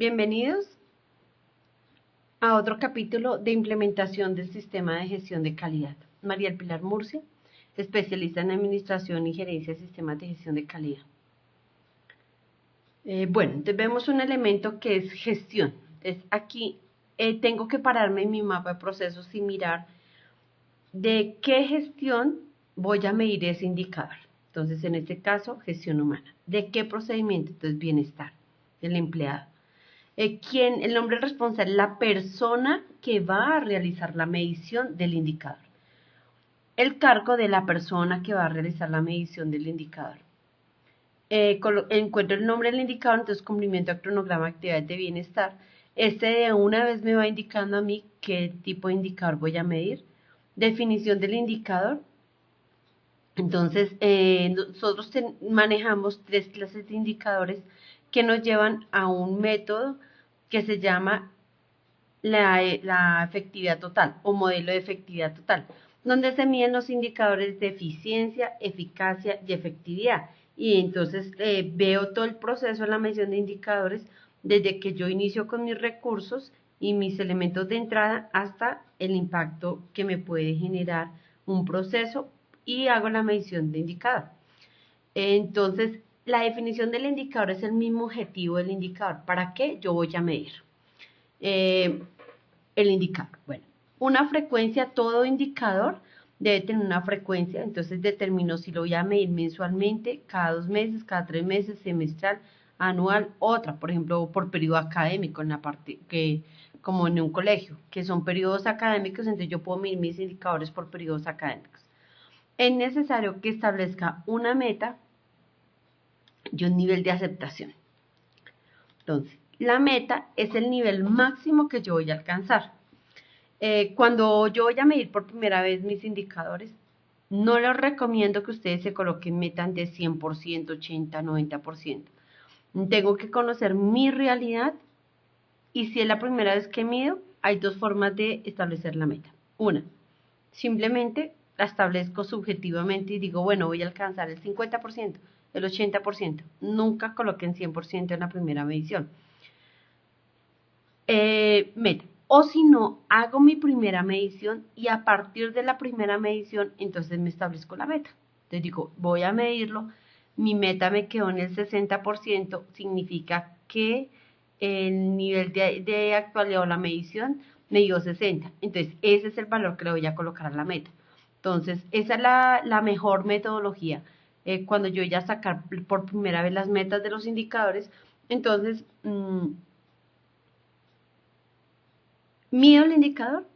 Bienvenidos a otro capítulo de implementación del sistema de gestión de calidad. María del Pilar Murcia, especialista en administración y gerencia de sistemas de gestión de calidad. Entonces vemos un elemento que es gestión. Entonces aquí tengo que pararme en mi mapa de procesos y mirar de qué gestión voy a medir ese indicador. Entonces en este caso, gestión humana. ¿De qué procedimiento? Entonces bienestar del empleado. ¿Quién? El nombre responsable, la persona que va a realizar la medición del indicador. El cargo de la persona que va a realizar la medición del indicador. Encuentro el nombre del indicador, entonces cumplimiento de cronograma de actividades de bienestar. Este de una vez me va indicando a mí qué tipo de indicador voy a medir. Definición del indicador. Entonces, nosotros manejamos 3 clases de indicadores que nos llevan a un método que se llama la efectividad total o modelo de efectividad total, donde se miden los indicadores de eficiencia, eficacia y efectividad. Y entonces veo todo el proceso de la medición de indicadores desde que yo inicio con mis recursos y mis elementos de entrada hasta el impacto que me puede generar un proceso y hago la medición de indicador. Entonces, la definición del indicador es el mismo objetivo del indicador. ¿Para qué yo voy a medir? El indicador. Bueno, una frecuencia, todo indicador debe tener una frecuencia, entonces determino si lo voy a medir mensualmente, cada 2 meses, cada 3 meses, semestral, anual, otra, por ejemplo, por periodo académico, en la parte que, como en un colegio, que son periodos académicos, entonces yo puedo medir mis indicadores por periodos académicos. Es necesario que establezca una meta y un nivel de aceptación. Entonces, la meta es el nivel máximo que yo voy a alcanzar. Cuando yo voy a medir por primera vez mis indicadores, no les recomiendo que ustedes se coloquen metas de 100%, 80%, 90%. Tengo que conocer mi realidad y si es la primera vez que mido, hay 2 formas de establecer la meta. Una, simplemente la establezco subjetivamente y digo, bueno, voy a alcanzar el 50%, el 80%. Nunca coloquen 100% en la primera medición. Meta. O si no, hago mi primera medición y a partir de la primera medición, entonces me establezco la meta. Entonces digo, voy a medirlo, mi meta me quedó en el 60%, significa que el nivel de actualidad o la medición me dio 60. Entonces, ese es el valor que le voy a colocar a la meta. Entonces, esa es la mejor metodología. Cuando yo voy a sacar por primera vez las metas de los indicadores, entonces mido el indicador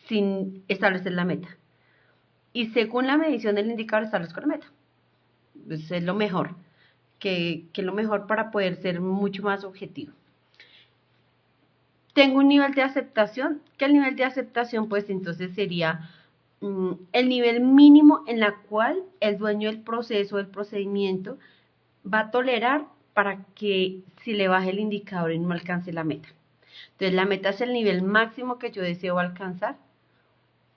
sin establecer la meta. Y según la medición del indicador establezco la meta. Pues es lo mejor, que lo mejor para poder ser mucho más objetivo. Tengo un nivel de aceptación, que el nivel de aceptación pues entonces sería el nivel mínimo en la cual el dueño del proceso, del procedimiento, va a tolerar para que si le baje el indicador y no alcance la meta. Entonces la meta es el nivel máximo que yo deseo alcanzar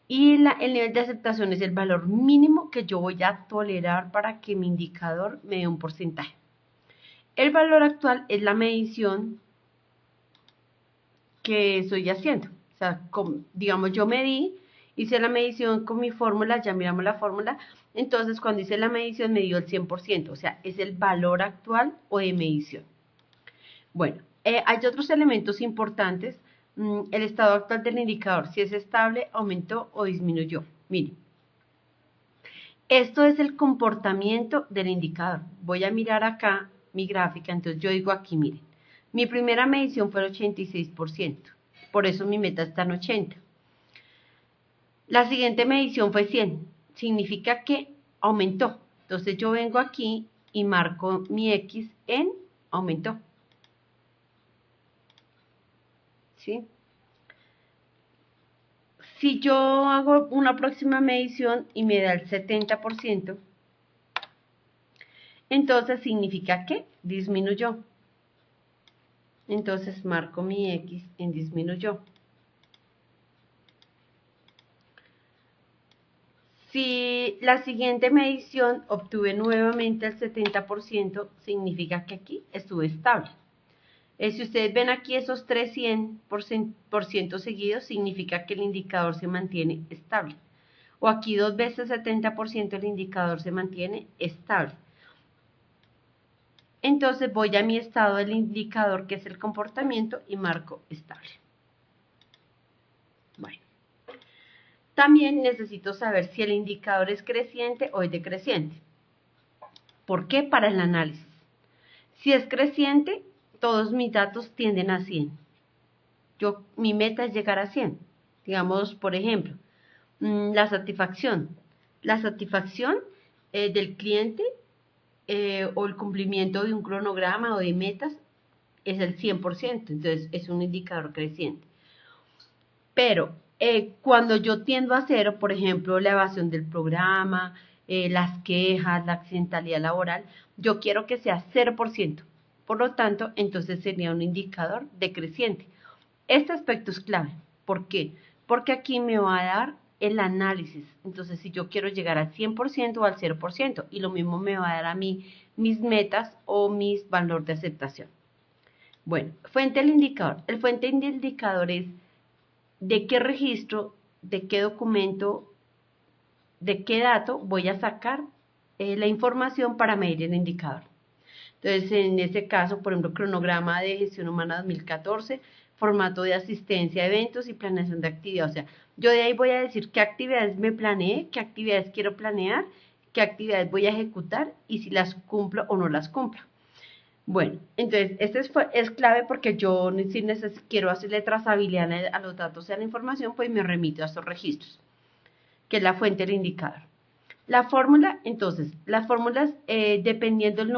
y el nivel de aceptación es el valor mínimo que yo voy a tolerar para que mi indicador me dé un porcentaje. El valor actual es la medición que estoy haciendo. O sea, digamos, yo medí, hice la medición con mi fórmula, ya miramos la fórmula, entonces cuando hice la medición me dio el 100%, o sea, es el valor actual o de medición. Bueno, hay otros elementos importantes, el estado actual del indicador, si es estable, aumentó o disminuyó. Miren, esto es el comportamiento del indicador. Voy a mirar acá mi gráfica, entonces yo digo aquí, miren, mi primera medición fue el 86%, por eso mi meta está en 80. La siguiente medición fue 100, significa que aumentó. Entonces yo vengo aquí y marco mi X en aumentó. ¿Sí? Si yo hago una próxima medición y me da el 70%, entonces significa que disminuyó. Entonces marco mi X en disminuyó. Si la siguiente medición obtuve nuevamente el 70%, significa que aquí estuve estable. Si ustedes ven aquí esos 300% seguidos, significa que el indicador se mantiene estable. O aquí 2 veces 70% el indicador se mantiene estable. Entonces voy a mi estado del indicador, que es el comportamiento, y marco estable. Bueno. También necesito saber si el indicador es creciente o es decreciente. ¿Por qué? Para el análisis. Si es creciente, todos mis datos tienden a 100. Mi meta es llegar a 100. Digamos, por ejemplo, la satisfacción. La satisfacción del cliente o el cumplimiento de un cronograma o de metas es el 100%. Entonces, es un indicador creciente. Pero cuando yo tiendo a cero, por ejemplo, la evasión del programa, las quejas, la accidentalidad laboral, yo quiero que sea 0%. Por lo tanto, entonces sería un indicador decreciente. Este aspecto es clave. ¿Por qué? Porque aquí me va a dar el análisis. Entonces, si yo quiero llegar al 100% o al 0%, y lo mismo me va a dar a mí mis metas o mis valores de aceptación. Bueno, fuente del indicador. El fuente del indicador es de qué registro, de qué documento, de qué dato voy a sacar la información para medir el indicador. Entonces, en este caso, por ejemplo, cronograma de gestión humana 2014, formato de asistencia a eventos y planeación de actividad. O sea, yo de ahí voy a decir qué actividades me planeé, qué actividades quiero planear, qué actividades voy a ejecutar y si las cumplo o no las cumplo. Bueno, entonces, este es clave porque yo, si quiero hacerle trazabilidad a los datos y a la información, pues me remito a estos registros, que es la fuente del indicador. La fórmula, entonces, las fórmulas, dependiendo del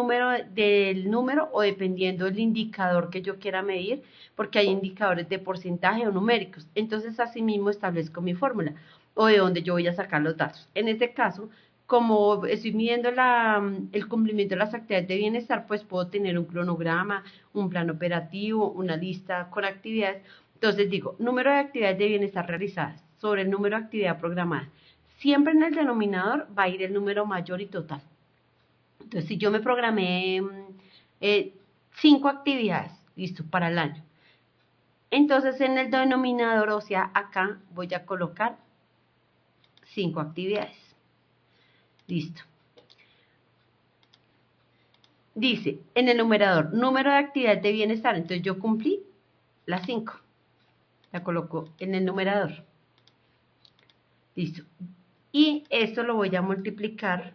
número o dependiendo del indicador que yo quiera medir, porque hay indicadores de porcentaje o numéricos. Entonces, así mismo establezco mi fórmula o de donde yo voy a sacar los datos. En este caso, como estoy midiendo el cumplimiento de las actividades de bienestar, pues puedo tener un cronograma, un plan operativo, una lista con actividades. Entonces digo, número de actividades de bienestar realizadas sobre el número de actividad programada. Siempre en el denominador va a ir el número mayor y total. Entonces, si yo me programé 5 actividades, listo, para el año. Entonces, en el denominador, o sea, acá voy a colocar 5 actividades. Listo. Dice, en el numerador, número de actividades de bienestar. Entonces, yo cumplí las 5. La coloco en el numerador. Listo. Y esto lo voy a multiplicar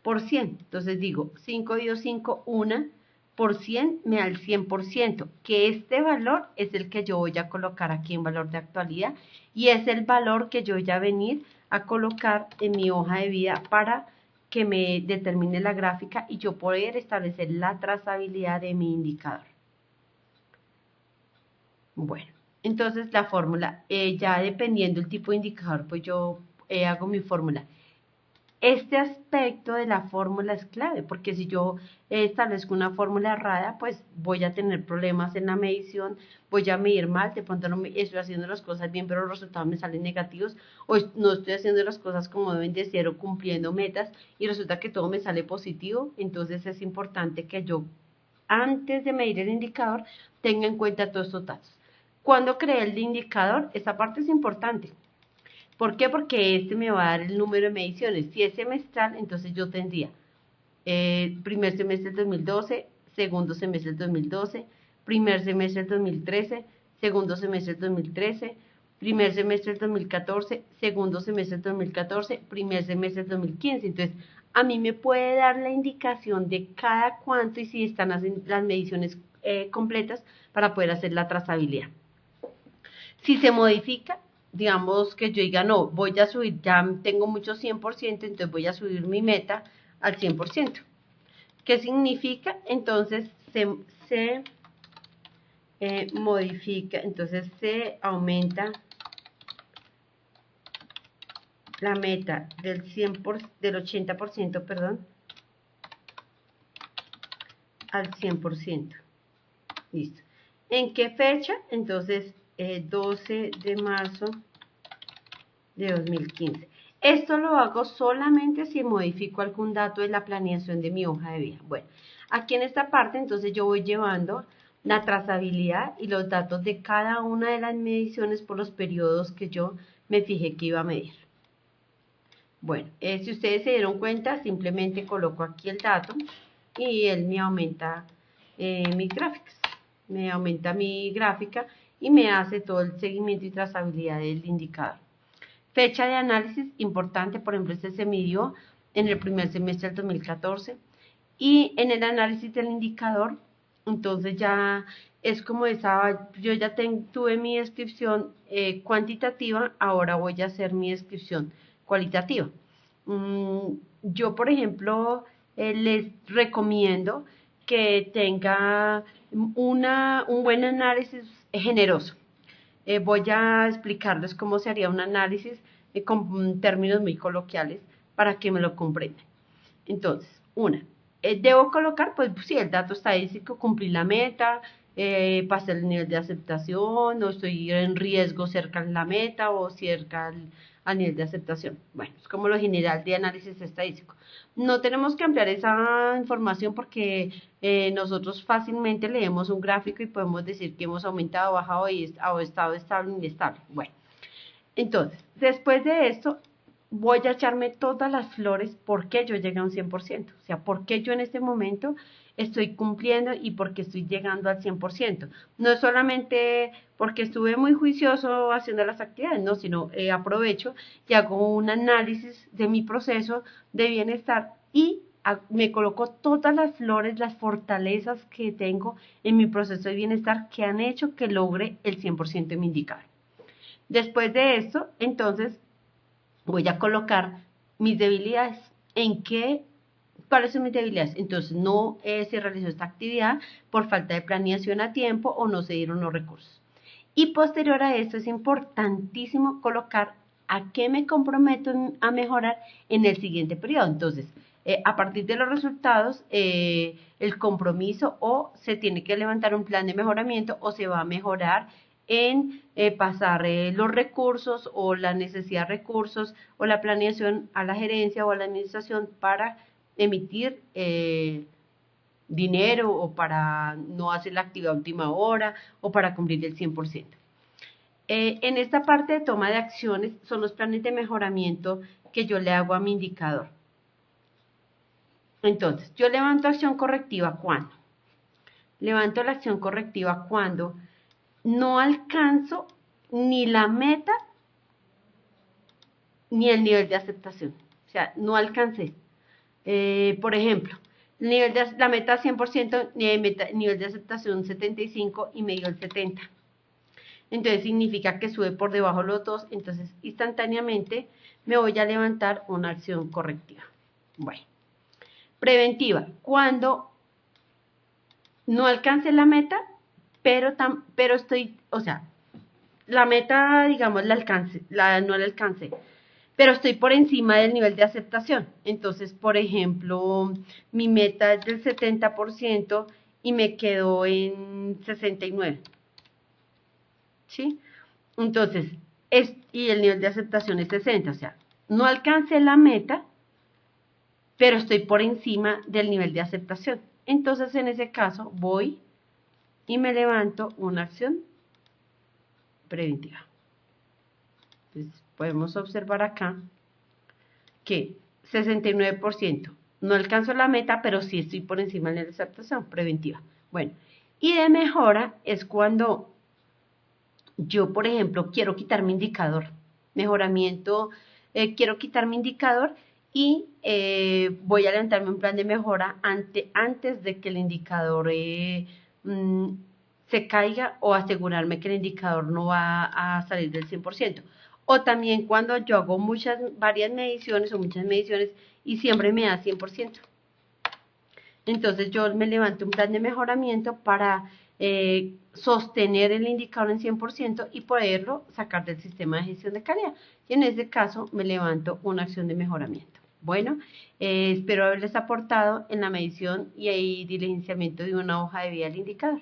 por 100. Entonces digo, 5 dividido 5, 1 por 100 me da el 100%, que este valor es el que yo voy a colocar aquí en valor de actualidad y es el valor que yo voy a venir a colocar en mi hoja de vida para que me determine la gráfica y yo poder establecer la trazabilidad de mi indicador. Bueno, entonces la fórmula, ya dependiendo del tipo de indicador, pues yo hago mi fórmula. Este aspecto de la fórmula es clave, porque si yo establezco una fórmula errada, pues voy a tener problemas en la medición, voy a medir mal, de pronto no estoy haciendo las cosas bien, pero los resultados me salen negativos, o no estoy haciendo las cosas como deben de ser o cumpliendo metas, y resulta que todo me sale positivo. Entonces es importante que yo, antes de medir el indicador, tenga en cuenta todos estos datos. Cuando creé el indicador, esta parte es importante. ¿Por qué? Porque este me va a dar el número de mediciones. Si es semestral, entonces yo tendría primer semestre del 2012, segundo semestre del 2012, primer semestre del 2013, segundo semestre del 2013, primer semestre del 2014, segundo semestre del 2014, primer semestre del 2015. Entonces, a mí me puede dar la indicación de cada cuánto y si están las mediciones completas para poder hacer la trazabilidad. Si se modifica, digamos que yo diga, no, voy a subir, ya tengo mucho 100%, entonces voy a subir mi meta al 100%. ¿Qué significa? Entonces se modifica, entonces se aumenta la meta del 80%, perdón, al 100%. Listo. ¿En qué fecha? Entonces, 12 de marzo de 2015. Esto lo hago solamente si modifico algún dato de la planeación de mi hoja de vida. Bueno, aquí en esta parte entonces yo voy llevando la trazabilidad y los datos de cada una de las mediciones por los periodos que yo me fijé que iba a medir. Bueno, si ustedes se dieron cuenta, simplemente coloco aquí el dato y él me aumenta mis gráficas. Me aumenta mi gráfica y me hace todo el seguimiento y trazabilidad del indicador. Fecha de análisis, importante, por ejemplo, este se midió en el primer semestre del 2014 y en el análisis del indicador, entonces ya es como esa, yo ya tuve mi descripción cuantitativa, ahora voy a hacer mi descripción cualitativa. Yo, por ejemplo, les recomiendo que tenga un buen análisis generoso. Voy a explicarles cómo se haría un análisis con términos muy coloquiales para que me lo comprendan. Entonces, debo colocar, pues sí, el dato estadístico, cumplir la meta, pasar el nivel de aceptación, no estoy en riesgo cerca de la meta o cerca al nivel de aceptación. Bueno, es como lo general de análisis estadístico. No tenemos que ampliar esa información porque nosotros fácilmente leemos un gráfico y podemos decir que hemos aumentado, bajado o estado estable o inestable. Bueno, entonces, después de esto, voy a echarme todas las flores porque yo llegué a un 100%. O sea, porque yo en este momento estoy cumpliendo y porque estoy llegando al 100%. No es solamente porque estuve muy juicioso haciendo las actividades, no, sino aprovecho y hago un análisis de mi proceso de bienestar y me coloco todas las flores, las fortalezas que tengo en mi proceso de bienestar que han hecho que logre el 100% de mi indicador. Después de esto, entonces, voy a colocar mis debilidades. ¿Cuáles son mis debilidades? Entonces, no se realizó esta actividad por falta de planeación a tiempo o no se dieron los recursos. Y posterior a esto es importantísimo colocar a qué me comprometo a mejorar en el siguiente periodo. Entonces, a partir de los resultados, el compromiso o se tiene que levantar un plan de mejoramiento o se va a mejorar en pasar los recursos o la necesidad de recursos o la planeación a la gerencia o a la administración para emitir dinero o para no hacer la actividad a última hora o para cumplir el 100%. En esta parte de toma de acciones son los planes de mejoramiento que yo le hago a mi indicador. Entonces, yo levanto acción correctiva ¿cuándo? Levanto la acción correctiva cuando no alcanzo ni la meta ni el nivel de aceptación. O sea, no alcancé. Por ejemplo, la meta 100%, nivel de aceptación 75 y me dio el 70. Entonces significa que sube por debajo los dos, entonces instantáneamente me voy a levantar una acción correctiva. Bueno, preventiva, cuando no alcance la meta, pero estoy, o sea, la meta, digamos, no la alcancé, pero estoy por encima del nivel de aceptación. Entonces, por ejemplo, mi meta es del 70% y me quedó en 69. ¿Sí? Entonces, y el nivel de aceptación es 60, o sea, no alcancé la meta, pero estoy por encima del nivel de aceptación. Entonces, en ese caso, voy y me levanto una acción preventiva. Entonces, podemos observar acá que 69%, no alcanzo la meta, pero sí estoy por encima del nivel de aceptación preventiva. Bueno, y de mejora es cuando yo, por ejemplo, quiero quitar mi indicador, mejoramiento, quiero quitar mi indicador y voy a levantarme un plan de mejora antes de que el indicador se caiga o asegurarme que el indicador no va a salir del 100%. O también cuando yo hago varias mediciones o muchas mediciones y siempre me da 100%. Entonces yo me levanto un plan de mejoramiento para sostener el indicador en 100% y poderlo sacar del sistema de gestión de calidad. Y en este caso me levanto una acción de mejoramiento. Bueno, espero haberles aportado en la medición y diligenciamiento de una hoja de vida al indicador.